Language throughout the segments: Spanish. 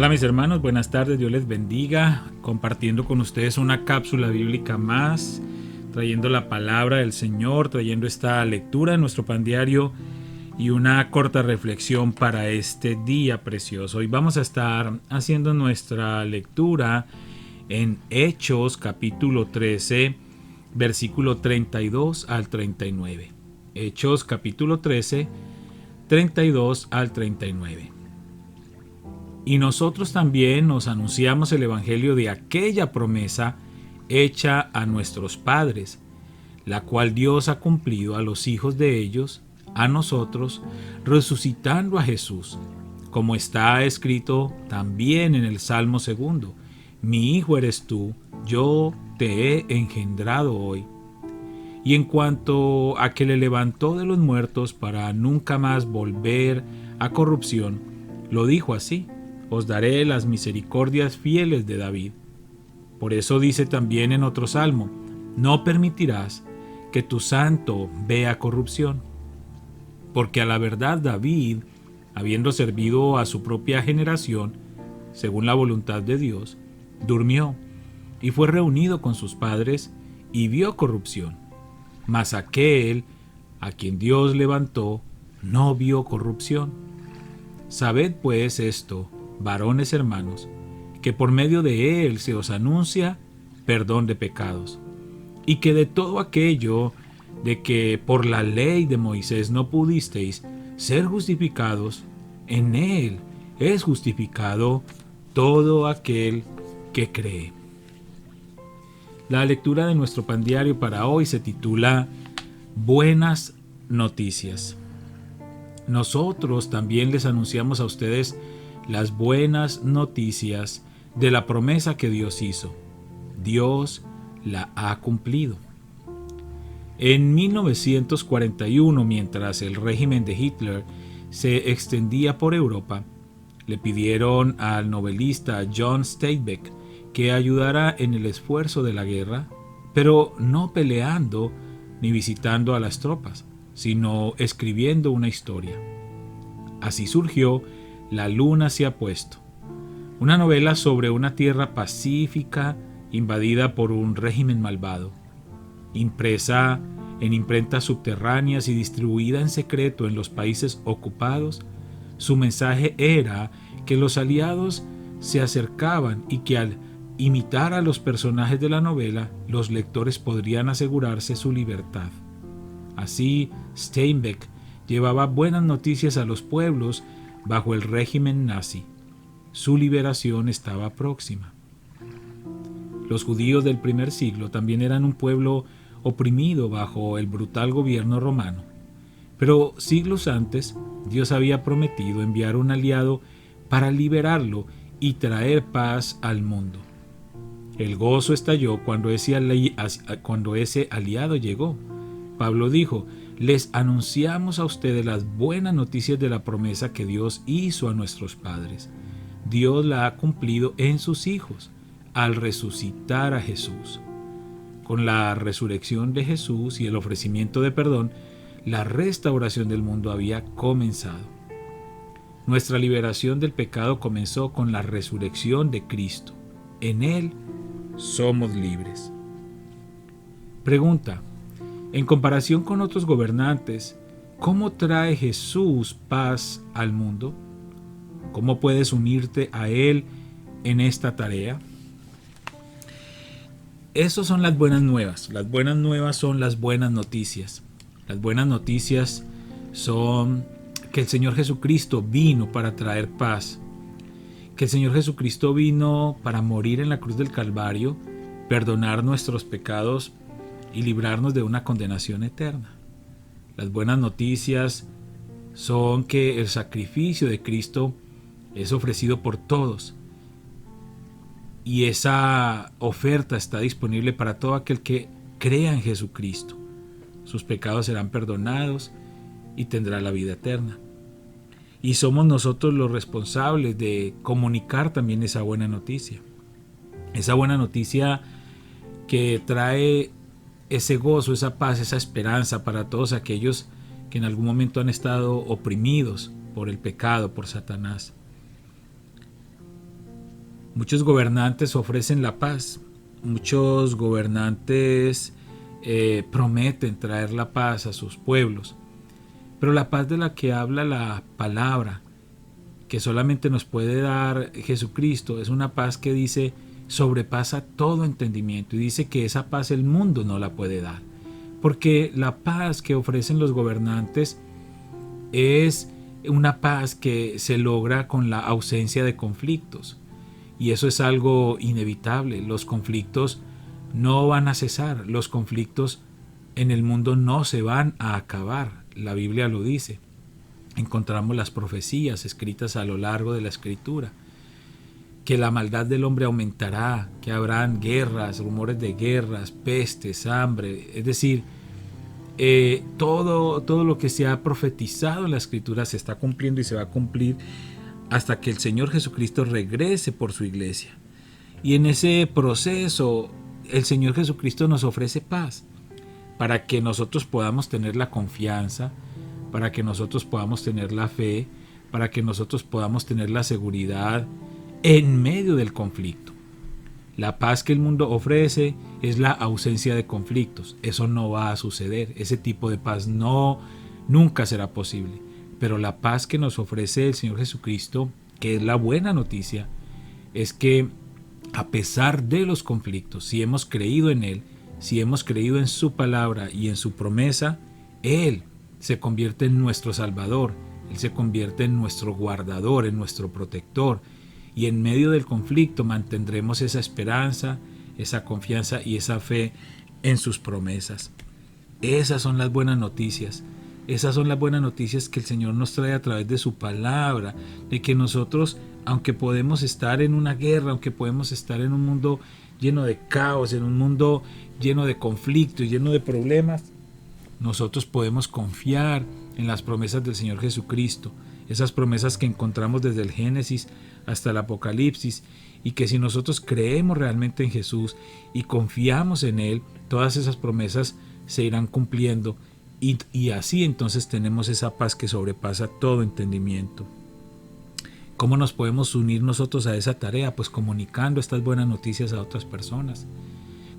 Hola mis hermanos, buenas tardes, Dios les bendiga, compartiendo con ustedes una cápsula bíblica más, trayendo la palabra del Señor, trayendo esta lectura de nuestro pan diario y una corta reflexión para este día precioso. Hoy vamos a estar haciendo nuestra lectura en Hechos capítulo 13, versículo 32 al 39. Hechos capítulo 13, 32 al 39. Y nosotros también nos anunciamos el evangelio de aquella promesa hecha a nuestros padres, la cual Dios ha cumplido a los hijos de ellos, a nosotros, resucitando a Jesús, como está escrito también en el Salmo 2: Mi hijo eres tú, yo te he engendrado hoy. Y en cuanto a que le levantó de los muertos para nunca más volver a corrupción, lo dijo así: Os daré las misericordias fieles de David. Por eso dice también en otro salmo: No permitirás que tu santo vea corrupción. Porque a la verdad David, habiendo servido a su propia generación, según la voluntad de Dios, durmió y fue reunido con sus padres y vio corrupción. Mas aquel a quien Dios levantó no vio corrupción. Sabed pues esto, varones hermanos, que por medio de él se os anuncia perdón de pecados, y que de todo aquello de que por la ley de Moisés no pudisteis ser justificados, en él es justificado todo aquel que cree. La lectura de nuestro pan diario para hoy se titula Buenas noticias. Nosotros también les anunciamos a ustedes las buenas noticias de la promesa que Dios hizo. Dios la ha cumplido. En 1941, mientras el régimen de Hitler se extendía por Europa, le pidieron al novelista John Steinbeck que ayudara en el esfuerzo de la guerra, pero no peleando ni visitando a las tropas, sino escribiendo una historia. Así surgió La luna se ha puesto, una novela sobre una tierra pacífica invadida por un régimen malvado. Impresa en imprentas subterráneas y distribuida en secreto en los países ocupados, su mensaje era que los aliados se acercaban y que al imitar a los personajes de la novela, los lectores podrían asegurarse su libertad. Así, Steinbeck llevaba buenas noticias a los pueblos bajo el régimen nazi. Su liberación estaba próxima. Los judíos del primer siglo también eran un pueblo oprimido bajo el brutal gobierno romano. Pero siglos antes, Dios había prometido enviar un aliado para liberarlo y traer paz al mundo. El gozo estalló cuando ese aliado llegó. Pablo dijo: Les anunciamos a ustedes las buenas noticias de la promesa que Dios hizo a nuestros padres. Dios la ha cumplido en sus hijos al resucitar a Jesús. Con la resurrección de Jesús y el ofrecimiento de perdón, la restauración del mundo había comenzado. Nuestra liberación del pecado comenzó con la resurrección de Cristo. En Él somos libres. Pregunta: en comparación con otros gobernantes, ¿cómo trae Jesús paz al mundo? ¿Cómo puedes unirte a Él en esta tarea? Esas son las buenas nuevas. Las buenas nuevas son las buenas noticias. Las buenas noticias son que el Señor Jesucristo vino para traer paz. Que el Señor Jesucristo vino para morir en la cruz del Calvario, perdonar nuestros pecados y librarnos de una condenación eterna. Las buenas noticias son que el sacrificio de Cristo es ofrecido por todos y esa oferta está disponible para todo aquel que crea en Jesucristo. Sus pecados serán perdonados y tendrá la vida eterna. Y somos nosotros los responsables de comunicar también esa buena noticia. Esa buena noticia que trae ese gozo, esa paz, esa esperanza para todos aquellos que en algún momento han estado oprimidos por el pecado, por Satanás. Muchos gobernantes ofrecen la paz, muchos gobernantes prometen traer la paz a sus pueblos, pero la paz de la que habla la palabra, que solamente nos puede dar Jesucristo, es una paz que dice sobrepasa todo entendimiento, y dice que esa paz el mundo no la puede dar, porque la paz que ofrecen los gobernantes es una paz que se logra con la ausencia de conflictos, y eso es algo inevitable. Los conflictos no van a cesar, los conflictos en el mundo no se van a acabar, la Biblia lo dice. Encontramos las profecías escritas a lo largo de la Escritura, que la maldad del hombre aumentará, que habrán guerras, rumores de guerras, pestes, hambre, es decir, todo lo que se ha profetizado en la Escritura se está cumpliendo y se va a cumplir hasta que el Señor Jesucristo regrese por su iglesia. Y en ese proceso el Señor Jesucristo nos ofrece paz para que nosotros podamos tener la confianza, para que nosotros podamos tener la fe, para que nosotros podamos tener la seguridad en medio del conflicto. La paz que el mundo ofrece es la ausencia de conflictos. Eso no va a suceder. Ese tipo de paz nunca será posible. Pero la paz que nos ofrece el Señor Jesucristo, que es la buena noticia, es que a pesar de los conflictos, si hemos creído en Él, si hemos creído en su palabra y en su promesa, Él se convierte en nuestro Salvador, Él se convierte en nuestro guardador, en nuestro protector, y en medio del conflicto mantendremos esa esperanza, esa confianza y esa fe en sus promesas. Esas son las buenas noticias. Esas son las buenas noticias que el Señor nos trae a través de su palabra, de que nosotros, aunque podemos estar en una guerra, aunque podemos estar en un mundo lleno de caos, en un mundo lleno de conflictos, lleno de problemas, nosotros podemos confiar en las promesas del Señor Jesucristo, esas promesas que encontramos desde el Génesis hasta el Apocalipsis, y que si nosotros creemos realmente en Jesús y confiamos en Él, todas esas promesas se irán cumpliendo. Y así entonces tenemos esa paz que sobrepasa todo entendimiento. ¿Cómo nos podemos unir nosotros a esa tarea? Pues comunicando estas buenas noticias a otras personas.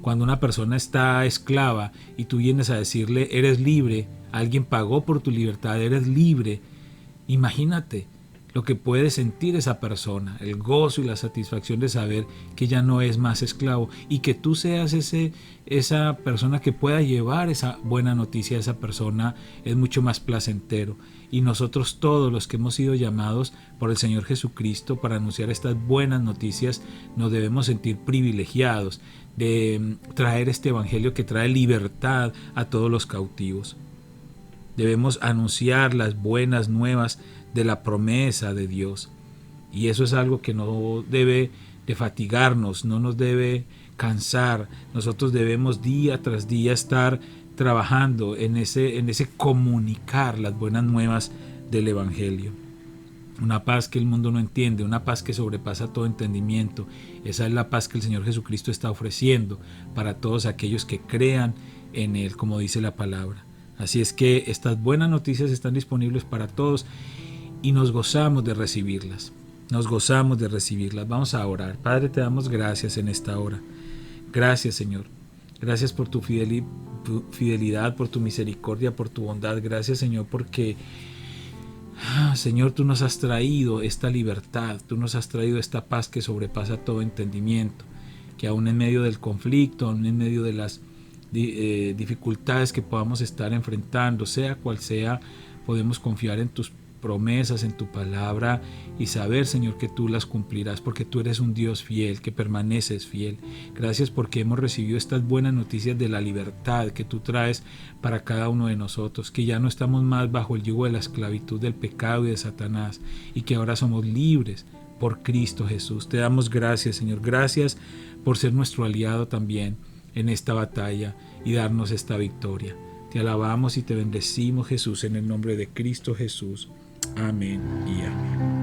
Cuando una persona está esclava y tú vienes a decirle, eres libre, alguien pagó por tu libertad, eres libre, imagínate lo que puede sentir esa persona, el gozo y la satisfacción de saber que ya no es más esclavo, y que tú seas esa persona que pueda llevar esa buena noticia a esa persona es mucho más placentero. Y nosotros todos los que hemos sido llamados por el Señor Jesucristo para anunciar estas buenas noticias nos debemos sentir privilegiados de traer este evangelio que trae libertad a todos los cautivos. Debemos anunciar las buenas nuevas de la promesa de Dios, y eso es algo que no debe de fatigarnos, no nos debe cansar. Nosotros debemos día tras día estar trabajando en ese comunicar las buenas nuevas del evangelio. Una paz que el mundo no entiende, una paz que sobrepasa todo entendimiento. Esa es la paz que el Señor Jesucristo está ofreciendo para todos aquellos que crean en Él, como dice la palabra. Así es que estas buenas noticias están disponibles para todos y nos gozamos de recibirlas. Nos gozamos de recibirlas. Vamos a orar. Padre, te damos gracias en esta hora. Gracias, Señor. Gracias por tu fidelidad, por tu misericordia, por tu bondad. Gracias, Señor, porque Señor, tú nos has traído esta libertad, tú nos has traído esta paz que sobrepasa todo entendimiento, que aún en medio del conflicto, aún en medio de las dificultades que podamos estar enfrentando, sea cual sea, podemos confiar en tus promesas, en tu palabra, y saber, Señor, que tú las cumplirás, porque tú eres un Dios fiel, que permaneces fiel. Gracias porque hemos recibido estas buenas noticias de la libertad que tú traes para cada uno de nosotros, que ya no estamos más bajo el yugo de la esclavitud del pecado y de Satanás, y que ahora somos libres por Cristo Jesús. Te damos gracias, Señor. Gracias por ser nuestro aliado también en esta batalla y darnos esta victoria. Te alabamos y te bendecimos, Jesús, en el nombre de Cristo Jesús. Amén y amén.